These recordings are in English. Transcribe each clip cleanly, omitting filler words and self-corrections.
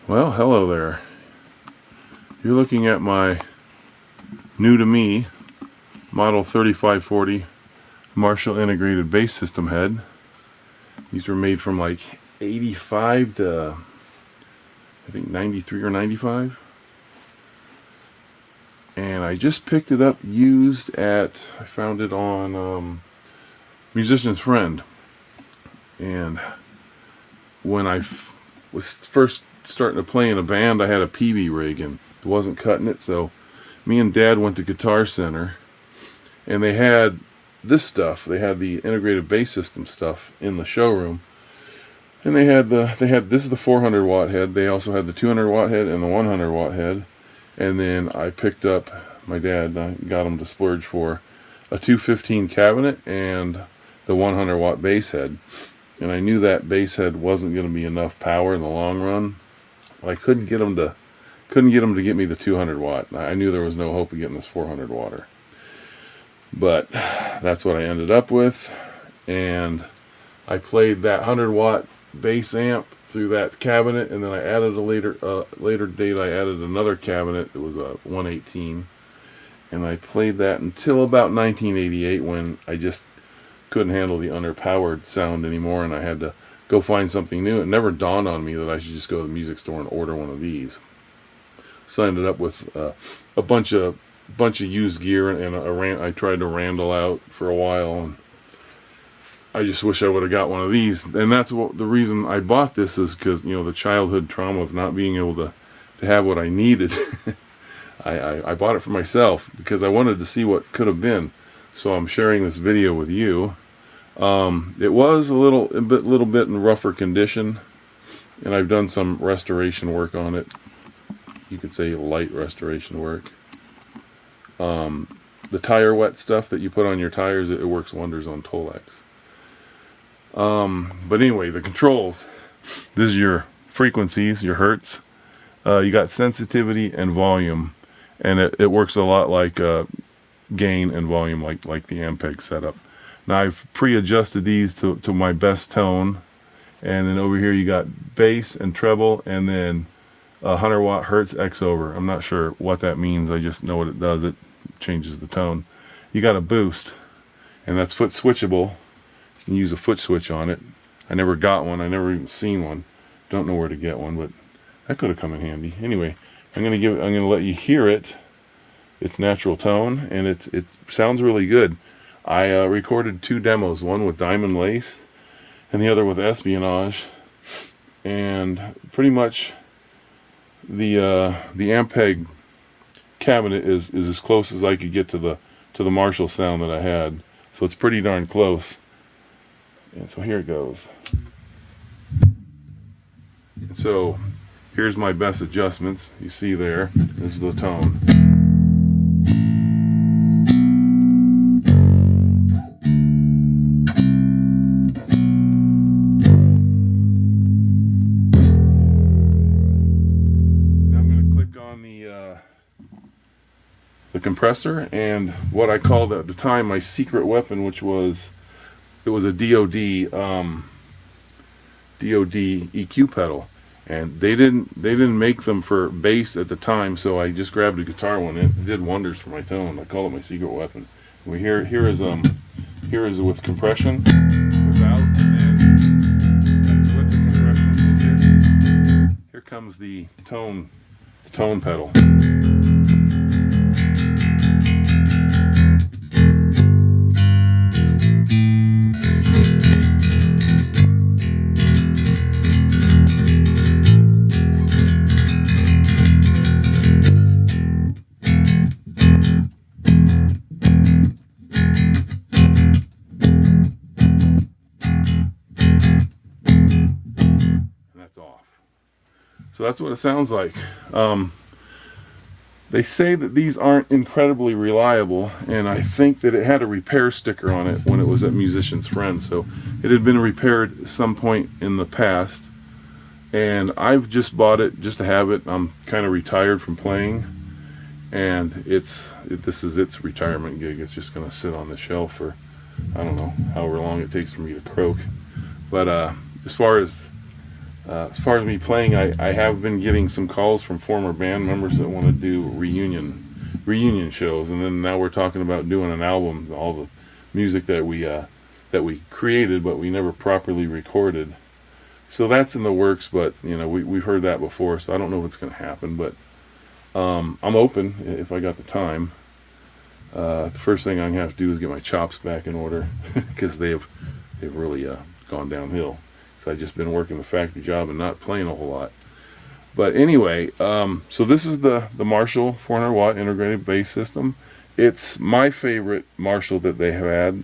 Well, hello there. You're looking at my new to me Model 3540 Marshall integrated bass system head. These were made from like 85 to I think 93 or 95. And I just picked it up used I found it on Musician's Friend. And when I was first starting to play in a band, I had a PB rig and it wasn't cutting it, so me and Dad went to Guitar Center, and they had this stuff. They had the integrated bass system stuff in the showroom, and they had this is the 400 watt head. They also had the 200 watt head and the 100 watt head. And then I picked up, my dad got him to splurge for a 215 cabinet and the 100 watt bass head. And I knew that bass head wasn't going to be enough power in the long run. I couldn't get him to get me the 200 watt. I knew there was no hope of getting this 400 watter. But that's what I ended up with, and I played that 100 watt bass amp through that cabinet, and then I added a later date I added another cabinet. It was a 118, and I played that until about 1988 when I just couldn't handle the underpowered sound anymore, and I had to go find something new. It never dawned on me that I should just go to the music store and order one of these. So I ended up with a bunch of used gear, and I tried to Randall out for a while, and I just wish I would have got one of these. And that's the reason I bought this, is because the childhood trauma of not being able to have what I needed. I bought it for myself because I wanted to see what could have been. So I'm sharing this video with you. It was a little bit in rougher condition, and I've done some restoration work on it. You could say light restoration work. The tire wet stuff that you put on your tires, it works wonders on Tolex. But anyway, the controls. This is your frequencies, your hertz. You got sensitivity and volume, and it works a lot like gain and volume, like the Ampeg setup. Now I've pre-adjusted these to my best tone, and then over here you got bass and treble, and then 100 watt hertz X over. I'm not sure what that means. I just know what it does. It changes the tone. You got a boost, and that's foot switchable. You can use a foot switch on it. I never got one. I never even seen one. Don't know where to get one, but that could have come in handy. Anyway, I'm gonna let you hear it. Its natural tone, and it sounds really good. I recorded 2 demos, one with Diamond Lace and the other with Espionage, and pretty much the Ampeg cabinet is as close as I could get to the Marshall sound that I had. So it's pretty darn close. And so here it goes. So here's my best adjustments. You see there, this is the tone. The compressor and what I called at the time my secret weapon, which was a DoD EQ pedal, and they didn't make them for bass at the time, so I just grabbed a guitar one. It did wonders for my tone. I call it my secret weapon. Here is with compression, without, and then that's with the compression. And here comes the tone pedal. Off. So that's what it sounds like. They say that these aren't incredibly reliable, and I think that it had a repair sticker on it when it was at Musician's Friend, so it had been repaired at some point in the past, and I've just bought it just to have it. I'm kind of retired from playing, and this is its retirement gig. It's just going to sit on the shelf for, I don't know, however long it takes for me to croak. But as far as As far as me playing, I have been getting some calls from former band members that want to do reunion shows, and then now we're talking about doing an album, all the music that we created but we never properly recorded. So that's in the works, but we've heard that before, so I don't know if it's going to happen, but I'm open if I got the time. The first thing I'm going to have to do is get my chops back in order because they've really gone downhill. So I've just been working the factory job and not playing a whole lot. But anyway, so this is the Marshall 400 watt integrated bass system. It's my favorite Marshall that they have had.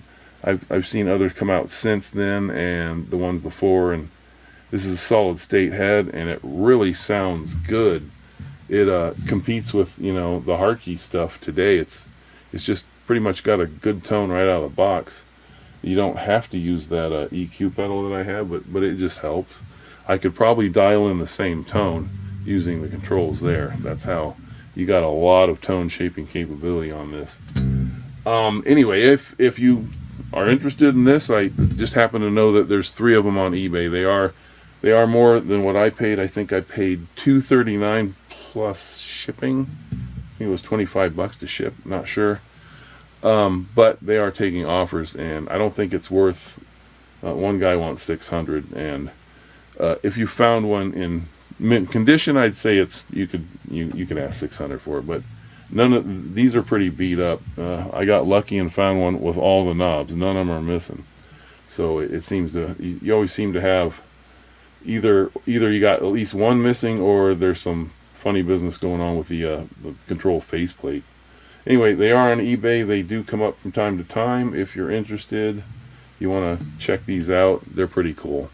I've seen others come out since then and the ones before, and this is a solid state head, and it really sounds good. It competes with the Harkey stuff today. It's just pretty much got a good tone right out of the box. You don't have to use that EQ pedal that I have, but it just helps. I could probably dial in the same tone using the controls there. That's how you got a lot of tone shaping capability on this. Anyway, if you are interested in this, I just happen to know that there's 3 of them on eBay. They are more than what I paid. I think I paid $239 plus shipping. I think it was $25 to ship. Not sure. But they are taking offers, and I don't think it's worth. One guy wants 600, and if you found one in mint condition, I'd say you could ask 600 for it. But none of these are pretty beat up. I got lucky and found one with all the knobs. None of them are missing. So it seems you always seem to have either you got at least one missing, or there's some funny business going on with the control faceplate. Anyway, they are on eBay. They do come up from time to time. If you're interested, you want to check these out. They're pretty cool.